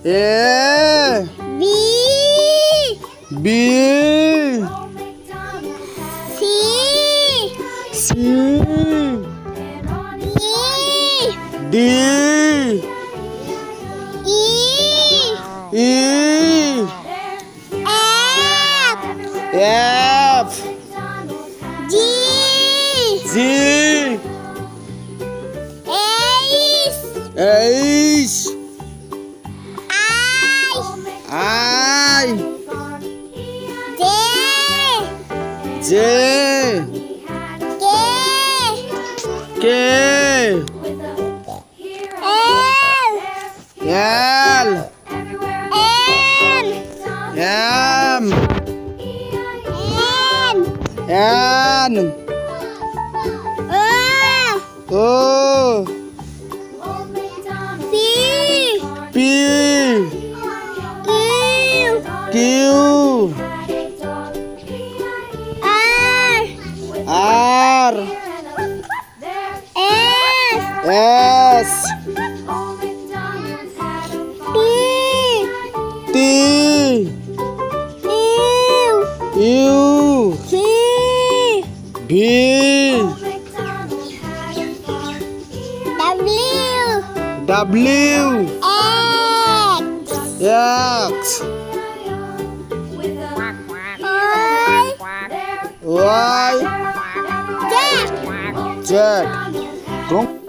A B B C C D D E E F F G G H H I I J J K K L L M M N N O O P P Q Q R R S S T T U U V B W W X X Y Y Z Z. Don't